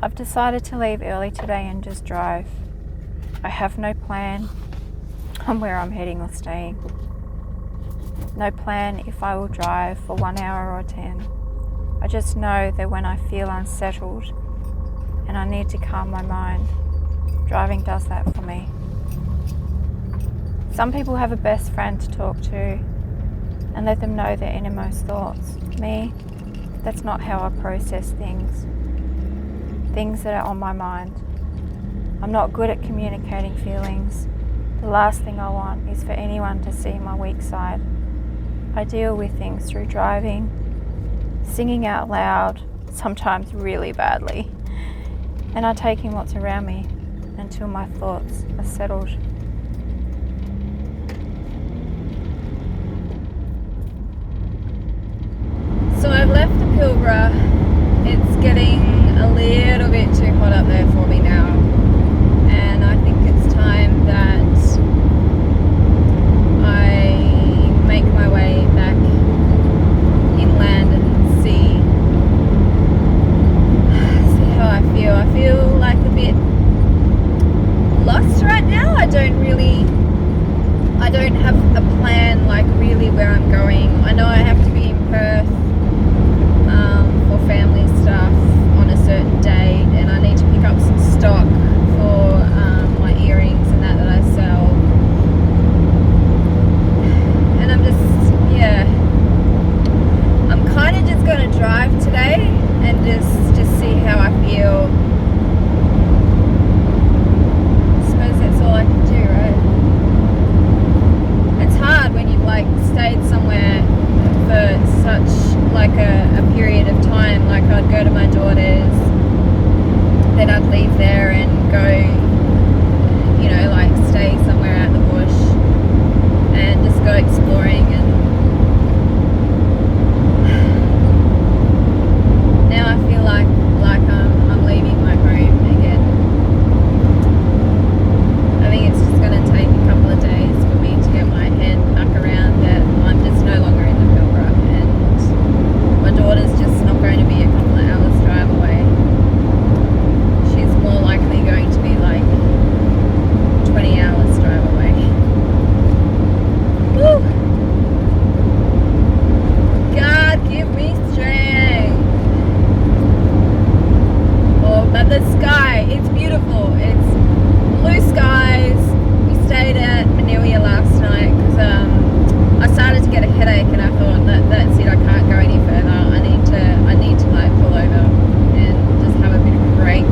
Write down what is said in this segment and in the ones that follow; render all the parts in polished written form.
I've decided to leave early today and just drive. I have no plan on where I'm heading or staying. No plan if I will drive for 1 hour or 10. I just know that when I feel unsettled and I need to calm my mind, driving does that for me. Some people have a best friend to talk to and let them know their innermost thoughts. Me, that's not how I process things that are on my mind. I'm not good at communicating feelings. The last thing I want is for anyone to see my weak side. I deal with things through driving, singing out loud, sometimes really badly, and I take in what's around me until my thoughts are settled. So I've left the Pilbara. It's getting a little bit too hot up there for me now, and I think it's time that I make my way back inland and see how I feel. I feel like a bit lost right now. I don't have a plan, like really where I'm going. I know I have to be in Perth for family stuff on a certain date, and I need to pick up some stock for my earrings and that I sell. And I'm kind of just going to drive today and just see how I feel. I suppose that's all I can do, right? It's hard when you've stayed somewhere for such a period of time. Like I'd go to my daughter's, then I'd leave there and go, stay somewhere out the bush and just go exploring, and now I feel like I'm leaving my home again. I think it's just going to take a couple of days for me to get my head back around that I'm just no longer in the Pilbara, and my daughter's just not going to be a couple of hours drive away. She's more likely going to be 20 hours drive away. Woo! God, give me strength. Oh, but the sky, it's beautiful. It's blue skies. We stayed at Malawa last night because I started to get a headache, and I thought that's it. I can't go any further. I need to pull over and just have a bit of a break.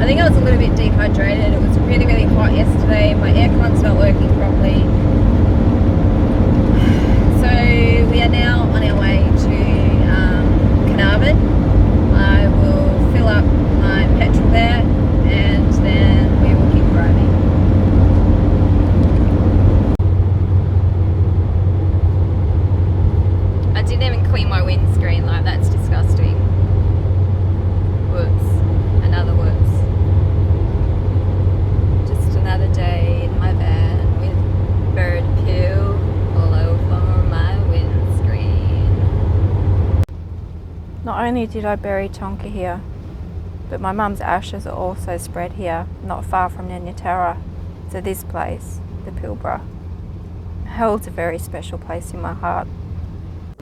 I think I was a little bit dehydrated. It was really, really hot yesterday. My aircon's not working properly. So we are now on our way to Karratha. I will fill up my petrol there, and then we will keep driving. I didn't even clean my windscreen. That's disgusting. Whoops. Another whoops. Just another day in my van with bird poo all over my windscreen. Not only did I bury Tonka here, but my mum's ashes are also spread here, not far from Nyanyatara. So this place, the Pilbara, holds a very special place in my heart.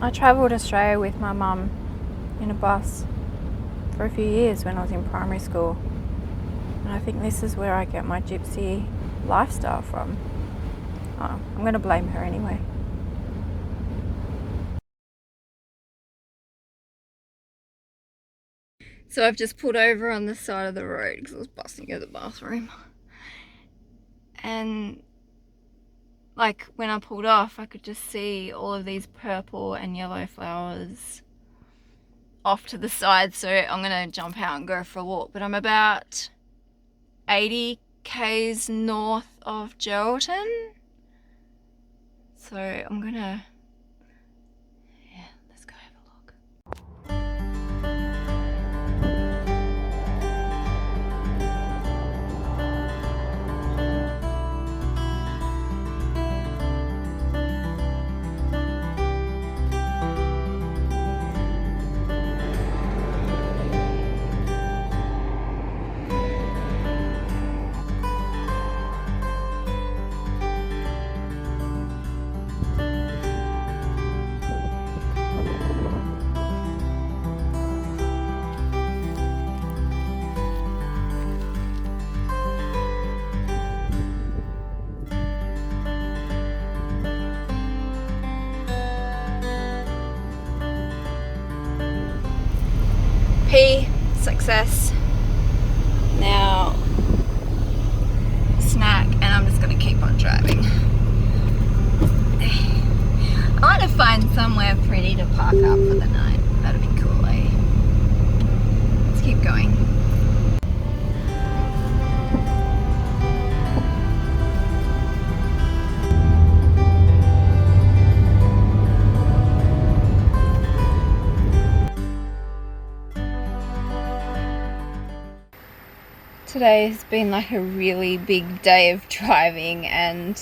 I travelled Australia with my mum in a bus for a few years when I was in primary school, and I think this is where I get my gypsy lifestyle from. Oh, I'm going to blame her anyway. So I've just pulled over on the side of the road because I was busting out the bathroom, and when I pulled off, I could just see all of these purple and yellow flowers off to the side. So I'm gonna jump out and go for a walk, but I'm about 80 k's north of Geraldton, so I'm gonna let's go have a look. pee, success. Now snack, and I'm just gonna keep on driving. I want to find somewhere pretty to park up for the night. That'd be cool, eh? Let's keep going. Today has been like a really big day of driving, and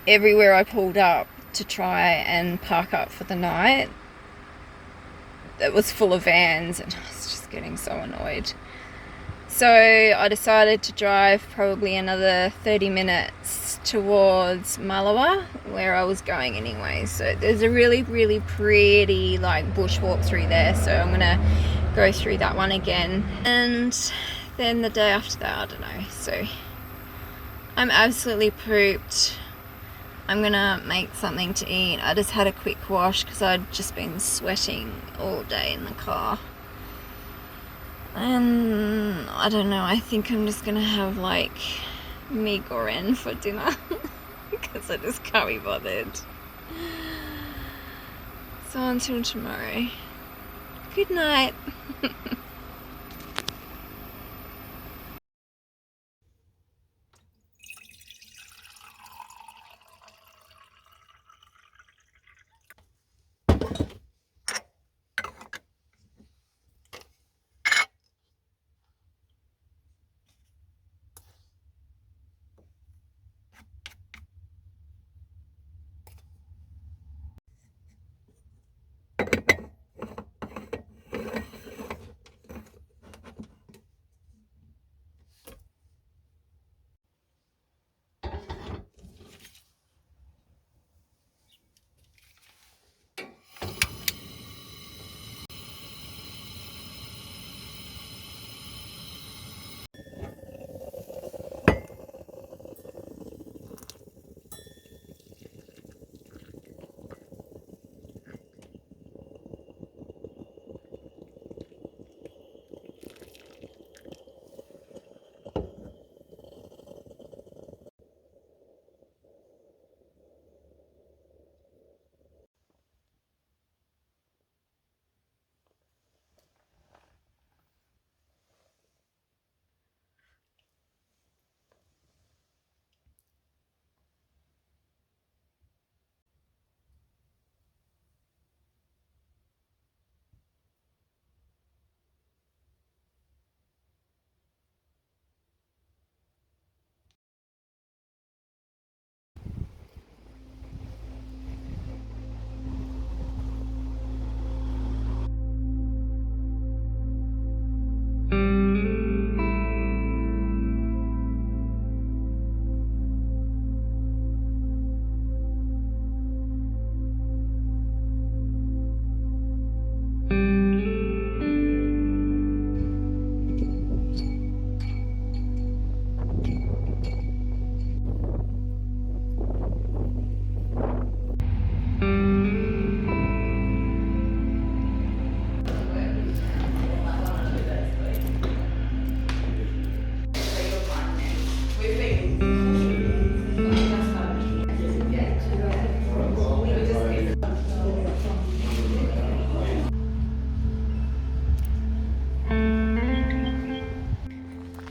everywhere I pulled up to try and park up for the night, it was full of vans, and I was just getting so annoyed. So I decided to drive probably another 30 minutes towards Malawa, where I was going anyway. So there's a really pretty like bushwalk through there, so I'm gonna go through that one again. And then the day after that, I don't know. So I'm absolutely pooped. I'm gonna make something to eat. I just had a quick wash because I'd just been sweating all day in the car. And I don't know, I think I'm just gonna have like mee goreng for dinner because I just can't be bothered. So until tomorrow, good night.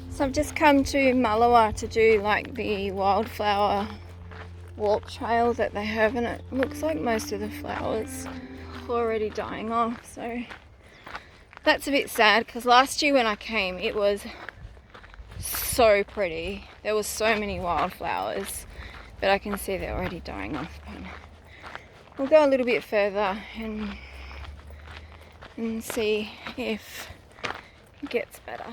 So I've just come to Malawa to do like the wildflower walk trail that they have, and it looks like most of the flowers are already dying off, so that's a bit sad because last year when I came it was so pretty. There was so many wildflowers, but I can see they're already dying off. But we'll go a little bit further and see if it gets better.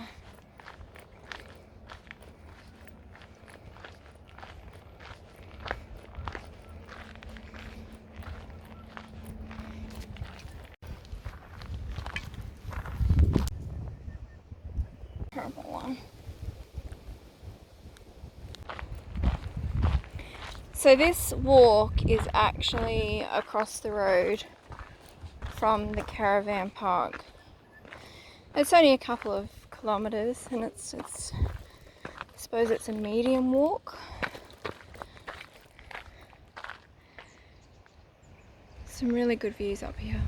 Purple one. So this walk is actually across the road from the caravan park. It's only a couple of kilometres, and it's I suppose it's a medium walk. Some really good views up here.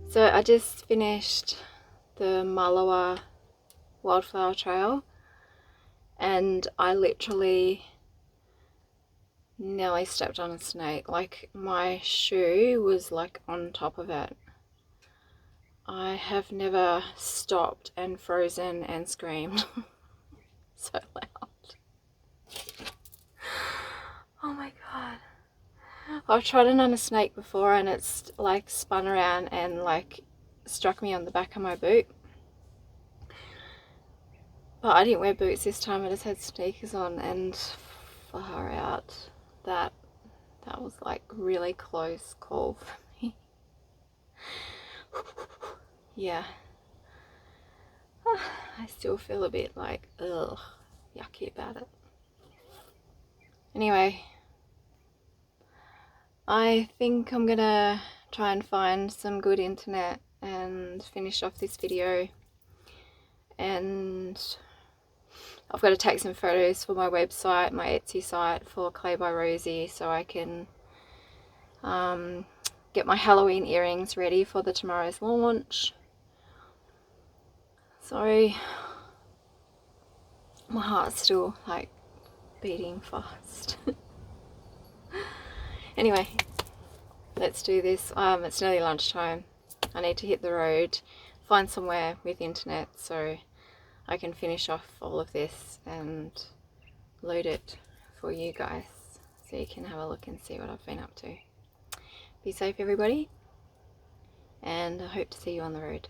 So I just finished the Malawa Wildflower Trail, and I literally nearly stepped on a snake. Like, my shoe was like on top of it. I have never stopped and frozen and screamed so loud. Oh my god. I've trodden on a snake before, and it's like spun around and like struck me on the back of my boot. But I didn't wear boots this time, I just had sneakers on, and far out. That was like really close call for me. Yeah. I still feel a bit like, ugh, yucky about it. Anyway, I think I'm gonna try and find some good internet and finish off this video, and I've got to take some photos for my website, my Etsy site for Clay by Rosie, so I can get my Halloween earrings ready for tomorrow's launch. Sorry, my heart's still like beating fast. Anyway, let's do this. It's nearly lunchtime. I need to hit the road, find somewhere with internet so I can finish off all of this and load it for you guys so you can have a look and see what I've been up to. Be safe, everybody, and I hope to see you on the road.